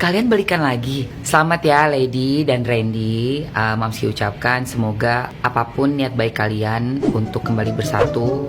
Kalian balikan lagi. Selamat ya Lady dan Randy. Mamsi ucapkan semoga apapun niat baik kalian untuk kembali bersatu.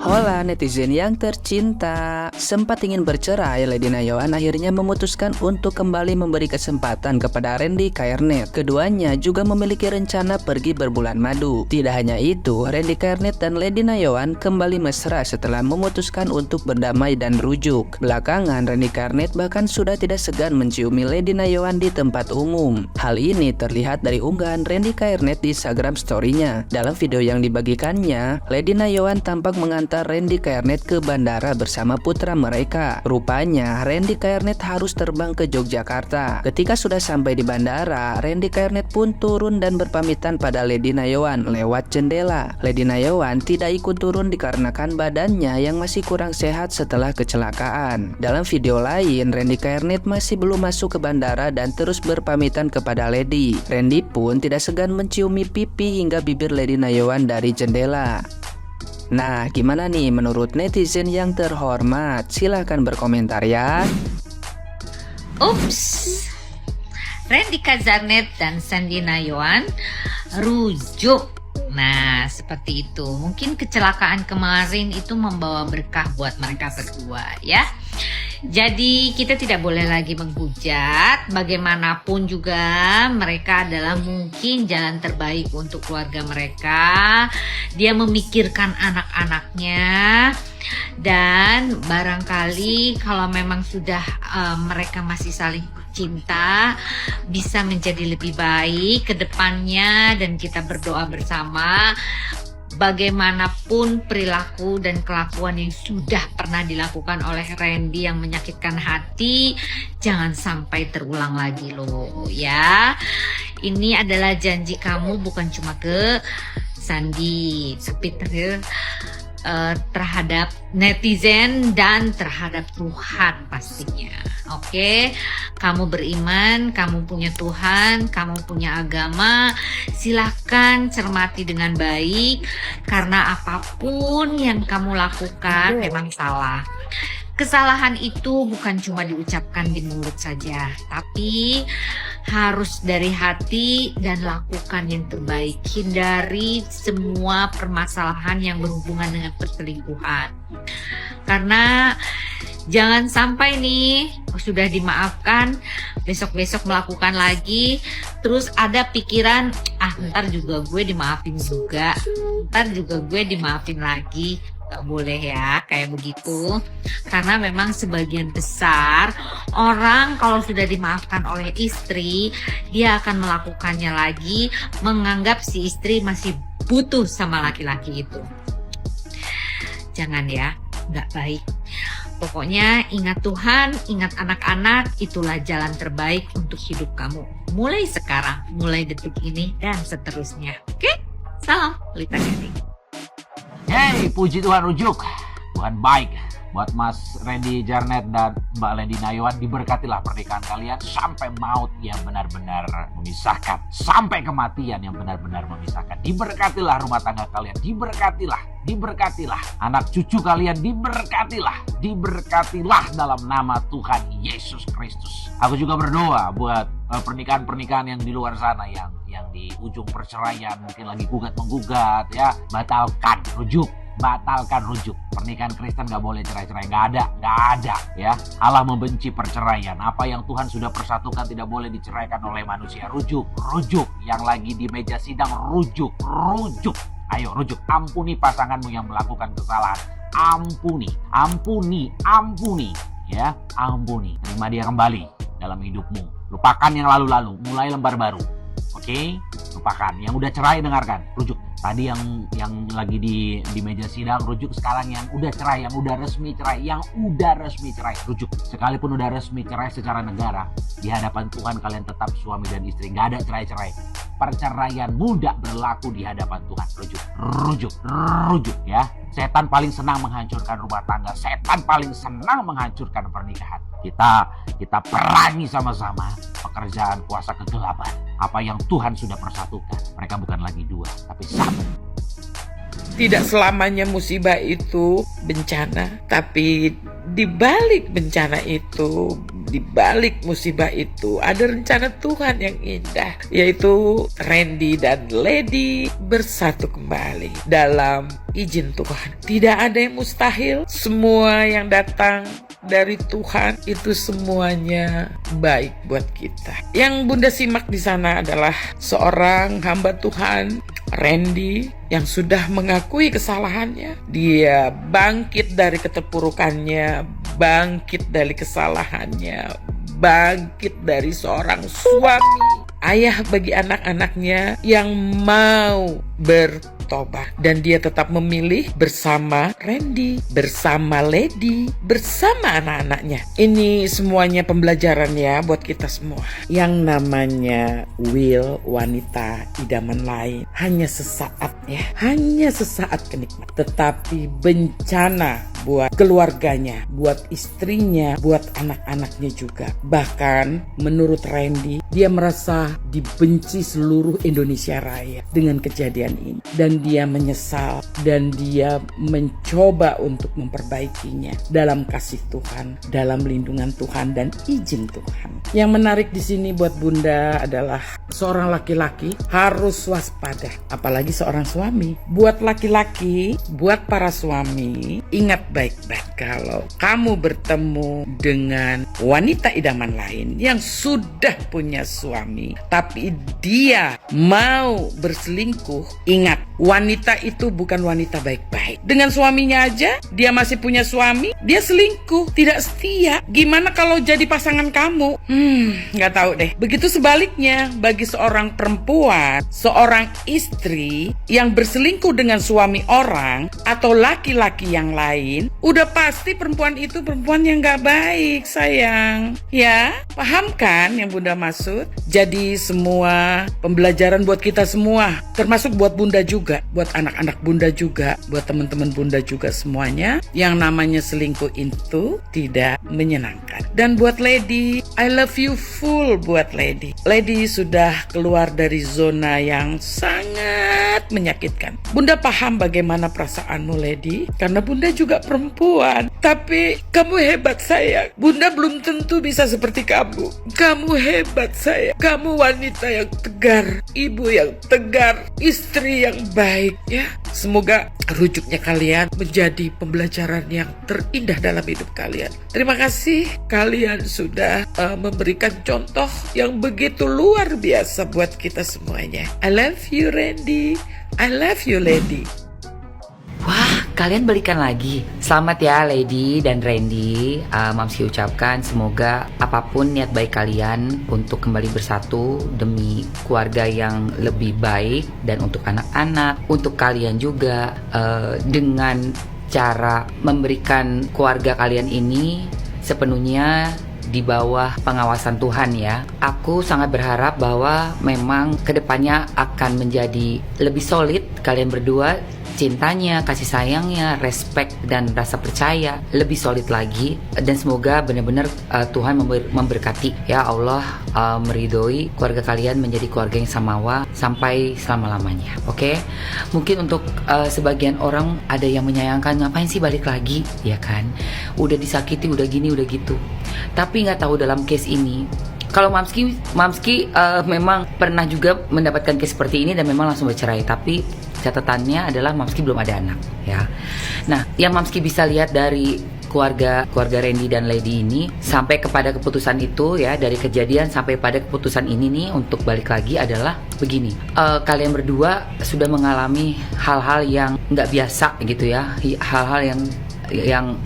Hola netizen yang tercinta. Sempat ingin bercerai, Lady Nayawan akhirnya memutuskan untuk kembali memberi kesempatan kepada Randy Cairnet. Keduanya juga memiliki rencana pergi berbulan madu. Tidak hanya itu, Randy Cairnet dan Lady Nayawan kembali mesra setelah memutuskan untuk berdamai dan rujuk. Belakangan, Randy Cairnet bahkan sudah tidak segan menciumi Lady Nayawan di tempat umum. Hal ini terlihat dari unggahan Randy Cairnet di Instagram story-nya. Dalam video yang dibagikannya, Lady Nayawan tampak mengantar Randy Cairnet ke bandara bersama putra mereka. Rupanya Randy Cairnet harus terbang ke Yogyakarta. Ketika sudah sampai di bandara, Randy Cairnet pun turun dan berpamitan pada Lady Nayawan lewat jendela. Lady Nayawan tidak ikut turun dikarenakan badannya yang masih kurang sehat setelah kecelakaan. Dalam video lain, Randy Cairnet masih belum masuk ke bandara dan terus berpamitan kepada Lady. Randy pun tidak segan menciumi pipi hingga bibir Lady Nayawan dari jendela. Nah, gimana nih menurut netizen yang terhormat? Silahkan berkomentar ya. Ups, Randy Cairnet dan Sandy Nayawan rujuk. Nah, seperti itu. Mungkin kecelakaan kemarin itu membawa berkah buat mereka berdua ya. Jadi kita tidak boleh lagi menghujat. Bagaimanapun juga mereka adalah mungkin jalan terbaik untuk keluarga mereka. Dia memikirkan anak-anaknya. Dan barangkali kalau memang sudah mereka masih saling cinta, bisa menjadi lebih baik ke depannya. Dan kita berdoa bersama, bagaimanapun perilaku dan kelakuan yang sudah pernah dilakukan oleh Randy yang menyakitkan hati, jangan sampai terulang lagi loh ya. Ini adalah janji kamu bukan cuma ke Sandy, tapi terhadap netizen dan terhadap Tuhan pastinya. Oke, kamu beriman, kamu punya Tuhan, kamu punya agama. Silahkan cermati dengan baik, karena apapun yang kamu lakukan memang salah. Kesalahan itu bukan cuma diucapkan di mulut saja, tapi harus dari hati dan lakukan yang terbaik. Hindari semua permasalahan yang berhubungan dengan perselingkuhan. Karena jangan sampai nih sudah dimaafkan, besok-besok melakukan lagi, terus ada pikiran, ntar juga gue dimaafin juga, ntar juga gue dimaafin lagi. Gak boleh ya kayak begitu, karena memang sebagian besar orang kalau sudah dimaafkan oleh istri, dia akan melakukannya lagi, menganggap si istri masih butuh sama laki-laki itu. Jangan ya, gak baik. Pokoknya ingat Tuhan, ingat anak-anak, itulah jalan terbaik untuk hidup kamu. Mulai sekarang, mulai detik ini dan seterusnya. Oke? Salam Lita Gading. Hey, puji Tuhan rujuk. Tuhan baik. Buat Mas Randy Cairnet dan Mbak Lady Nayawan, diberkatilah pernikahan kalian sampai maut yang benar-benar memisahkan. Sampai kematian yang benar-benar memisahkan. Diberkatilah rumah tangga kalian. Diberkatilah anak cucu kalian. Diberkatilah dalam nama Tuhan Yesus Kristus. Aku juga berdoa buat pernikahan-pernikahan yang di luar sana yang di ujung perceraian, mungkin lagi gugat-menggugat ya. Batalkan rujuk. Pernikahan Kristen gak boleh cerai-cerai, gak ada ya. Allah membenci perceraian. Apa yang Tuhan sudah persatukan tidak boleh diceraikan oleh manusia. Rujuk. Yang lagi di meja sidang, rujuk. Ayo rujuk. Ampuni pasanganmu yang melakukan kesalahan. Ampuni ya. Ampuni. Terima dia kembali dalam hidupmu. Lupakan yang lalu-lalu, mulai lembar baru. Oke? Lupakan. Yang udah cerai, dengarkan, rujuk. Tadi yang lagi di meja sidang rujuk, sekarang yang udah cerai, yang udah resmi cerai, rujuk. Sekalipun udah resmi cerai secara negara, di hadapan Tuhan kalian tetap suami dan istri, nggak ada cerai-cerai. Perceraian mudah berlaku di hadapan Tuhan. Rujuk ya. Setan paling senang menghancurkan rumah tangga, setan paling senang menghancurkan pernikahan. Kita perangi sama-sama pekerjaan kuasa kegelapan. Apa yang Tuhan sudah persatukan, mereka bukan lagi dua, tapi satu. Tidak selamanya musibah itu bencana, tapi di balik bencana itu, di balik musibah itu ada rencana Tuhan yang indah, yaitu Randy dan Lady bersatu kembali dalam izin Tuhan. Tidak ada yang mustahil, semua yang datang dari Tuhan itu semuanya baik buat kita. Yang Bunda simak di sana adalah seorang hamba Tuhan, Randy, yang sudah mengakui kesalahannya. Dia bangkit dari keterpurukannya, bangkit dari kesalahannya, bangkit dari seorang suami, ayah bagi anak-anaknya yang mau bertobat. Dan dia tetap memilih bersama Randy, bersama Lady, bersama anak-anaknya. Ini semuanya pembelajaran ya buat kita semua. Yang namanya Will, wanita idaman lain, hanya sesaat ya, hanya sesaat kenikmatan. Tetapi bencana buat keluarganya, buat istrinya, buat anak-anaknya juga. Bahkan menurut Randy, dia merasa dibenci seluruh Indonesia Raya dengan kejadian ini. Dan dia menyesal dan dia mencoba untuk memperbaikinya dalam kasih Tuhan, dalam lindungan Tuhan dan izin Tuhan. Yang menarik di sini buat Bunda adalah seorang laki-laki harus waspada, apalagi seorang suami. Buat laki-laki, buat para suami, ingat baik-baik kalau kamu bertemu dengan wanita idaman lain yang sudah punya suami, tapi dia mau berselingkuh, ingat, wanita itu bukan wanita baik-baik. Dengan suaminya aja, dia masih punya suami, dia selingkuh, tidak setia. Gimana kalau jadi pasangan kamu? Nggak tahu deh. Begitu sebaliknya, bagi seorang perempuan, seorang istri yang berselingkuh dengan suami orang atau laki-laki yang lain, udah pasti perempuan itu perempuan yang nggak baik, sayang. Ya, paham kan yang Bunda maksud? Jadi semua pembelajaran buat kita semua, termasuk buat Bunda juga, buat anak-anak Bunda juga, buat teman-teman Bunda juga semuanya. Yang namanya selingkuh itu tidak menyenangkan. Dan buat Lady, I love you full buat Lady. Lady sudah keluar dari zona yang sangat menyakitkan. Bunda paham bagaimana perasaanmu, Lady, karena Bunda juga perempuan. Tapi kamu hebat, sayang. Bunda belum tentu bisa seperti kamu. Kamu hebat, sayang. Kamu wanita yang tegar, ibu yang tegar, istri yang baik ya. Semoga rujuknya kalian menjadi pembelajaran yang terindah dalam hidup kalian. Terima kasih kalian sudah memberikan contoh yang begitu luar biasa buat kita semuanya. I love you, Randy. I love you, Lady. Wah, kalian balikan lagi. Selamat ya Lady dan Randy. Mamski ucapkan semoga apapun niat baik kalian untuk kembali bersatu demi keluarga yang lebih baik dan untuk anak-anak, untuk kalian juga, dengan cara memberikan keluarga kalian ini sepenuhnya di bawah pengawasan Tuhan ya. Aku sangat berharap bahwa memang kedepannya akan menjadi lebih solid kalian berdua. Cintanya, kasih sayangnya, respect dan rasa percaya lebih solid lagi. Dan semoga benar-benar Tuhan memberkati ya Allah, meridhoi keluarga kalian menjadi keluarga yang samawa sampai selama-lamanya. Oke? Mungkin untuk sebagian orang ada yang menyayangkan, ngapain sih balik lagi, ya kan? Udah disakiti, udah gini, udah gitu. Tapi nggak tahu dalam case ini, kalau Mamski memang pernah juga mendapatkan case seperti ini dan memang langsung bercerai. Tapi catatannya adalah Mamski belum ada anak ya. Nah, yang Mamski bisa lihat dari keluarga Randy dan Lady ini sampai kepada keputusan itu ya, dari kejadian sampai pada keputusan ini nih untuk balik lagi adalah begini. Kalian berdua sudah mengalami hal-hal yang nggak biasa gitu ya, hal-hal yang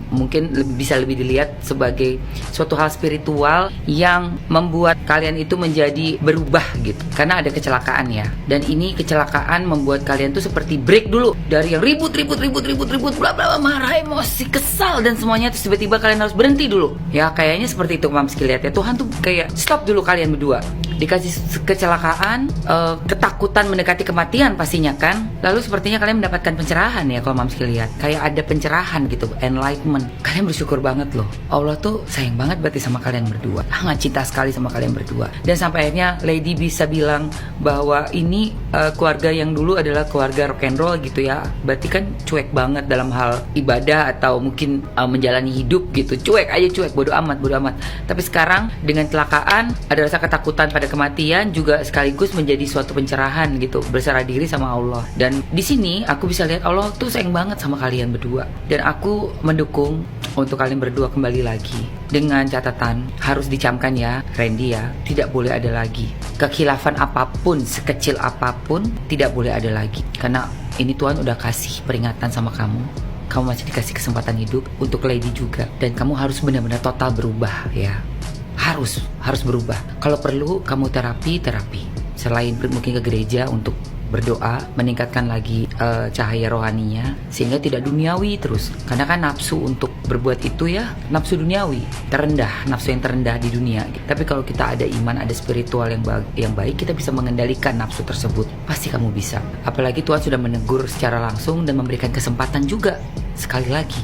mungkin bisa lebih dilihat sebagai suatu hal spiritual yang membuat kalian itu menjadi berubah gitu, karena ada kecelakaan ya. Dan ini kecelakaan membuat kalian tuh seperti break dulu dari yang ribut bla bla, marah, emosi, kesal dan semuanya, terus tiba-tiba kalian harus berhenti dulu ya. Kayaknya seperti itu Mamski lihat ya. Tuhan tuh kayak stop dulu kalian berdua, dikasih kecelakaan, ketakutan mendekati kematian pastinya kan. Lalu sepertinya kalian mendapatkan pencerahan ya. Kalau Mamski lihat kayak ada pencerahan pencerahan gitu, enlightenment. Kalian bersyukur banget loh. Allah tuh sayang banget berarti sama kalian berdua. Sangat cinta sekali sama kalian berdua. Dan sampai akhirnya Lady bisa bilang bahwa ini keluarga yang dulu adalah keluarga rock and roll gitu ya. Berarti kan cuek banget dalam hal ibadah atau mungkin menjalani hidup gitu. Cuek aja, cuek, bodo amat. Tapi sekarang dengan kecelakaan ada rasa ketakutan pada kematian juga sekaligus menjadi suatu pencerahan gitu. Berserah diri sama Allah. Dan di sini aku bisa lihat Allah tuh sayang banget sama kalian berdua. Dan aku mendukung untuk kalian berdua kembali lagi. Dengan catatan harus dicamkan ya, Randy ya, tidak boleh ada lagi kekhilafan apapun, sekecil apapun tidak boleh ada lagi. Karena ini Tuhan udah kasih peringatan sama kamu. Kamu masih dikasih kesempatan hidup, untuk Lady juga. Dan kamu harus benar-benar total berubah ya. Harus berubah. Kalau perlu kamu terapi. Selain mungkin ke gereja untuk berdoa, meningkatkan lagi cahaya rohaninya sehingga tidak duniawi terus. Karena kan nafsu untuk berbuat itu ya, nafsu duniawi, terendah, nafsu yang terendah di dunia. Tapi kalau kita ada iman, ada spiritual yang baik, kita bisa mengendalikan nafsu tersebut. Pasti kamu bisa. Apalagi Tuhan sudah menegur secara langsung dan memberikan kesempatan juga. Sekali lagi,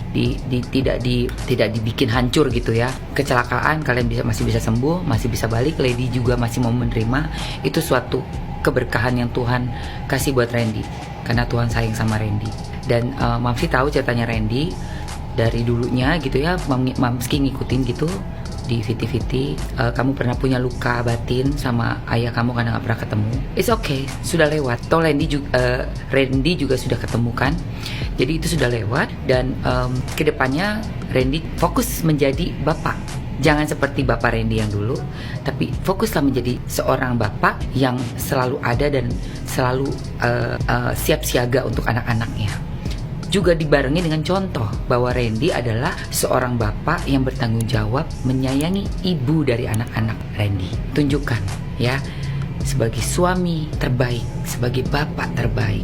tidak dibikin hancur gitu ya. Kecelakaan kalian masih bisa sembuh, masih bisa balik. Lady juga masih mau menerima. Itu suatu keberkahan yang Tuhan kasih buat Randy, karena Tuhan sayang sama Randy. Dan Mamski tahu ceritanya Randy dari dulunya gitu ya. Mamski ngikutin gitu di VT. Kamu pernah punya luka batin sama ayah kamu karena gak pernah ketemu. It's okay, sudah lewat. Toh Randy juga sudah ketemu kan. Jadi itu sudah lewat. Dan kedepannya Randy fokus menjadi bapak. Jangan seperti bapak Randy yang dulu, tapi fokuslah menjadi seorang bapak yang selalu ada dan selalu siap siaga untuk anak-anaknya. Juga dibarengi dengan contoh bahwa Randy adalah seorang bapak yang bertanggung jawab menyayangi ibu dari anak-anak Randy. Tunjukkan ya, sebagai suami terbaik, sebagai bapak terbaik.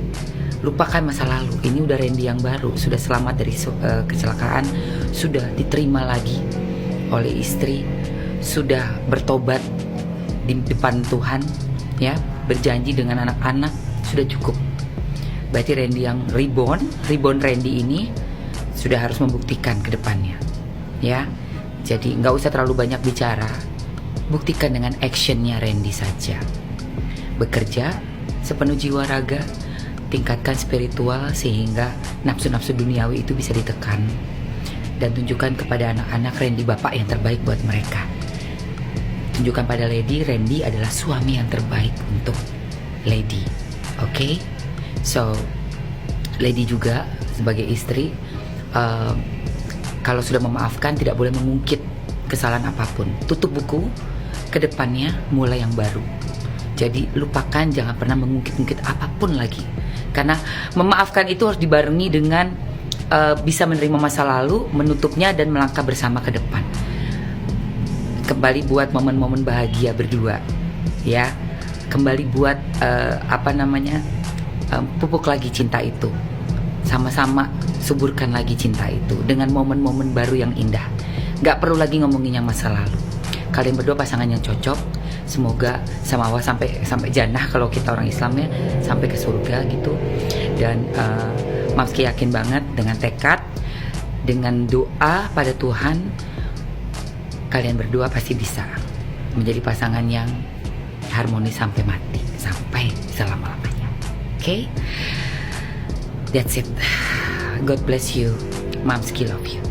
Lupakan masa lalu. Ini udah Randy yang baru, sudah selamat dari kecelakaan, sudah diterima lagi oleh istri, sudah bertobat di depan Tuhan ya, berjanji dengan anak-anak, sudah cukup. Berarti Randy yang reborn Randy ini sudah harus membuktikan ke depannya ya. Jadi nggak usah terlalu banyak bicara, buktikan dengan actionnya Randy saja. Bekerja sepenuh jiwa raga, tingkatkan spiritual sehingga nafsu-nafsu duniawi itu bisa ditekan. Dan tunjukkan kepada anak-anak Randy bapak yang terbaik buat mereka. Tunjukkan pada Lady, Randy adalah suami yang terbaik untuk Lady. Oke? So, Lady juga sebagai istri, kalau sudah memaafkan tidak boleh mengungkit kesalahan apapun. Tutup buku, ke depannya mulai yang baru. Jadi lupakan, jangan pernah mengungkit-ungkit apapun lagi. Karena memaafkan itu harus dibarengi dengan bisa menerima masa lalu, menutupnya dan melangkah bersama ke depan. Kembali buat momen-momen bahagia berdua, ya. Kembali buat pupuk lagi cinta itu. Sama-sama suburkan lagi cinta itu dengan momen-momen baru yang indah. Gak perlu lagi ngomongin yang masa lalu. Kalian berdua pasangan yang cocok. Semoga sama Allah sampai jannah kalau kita orang Islamnya, sampai ke surga gitu. Dan Mamski yakin banget dengan tekad, dengan doa pada Tuhan, kalian berdua pasti bisa menjadi pasangan yang harmonis sampai mati, sampai selama-lamanya. Okay? That's it. God bless you. Mamski love you.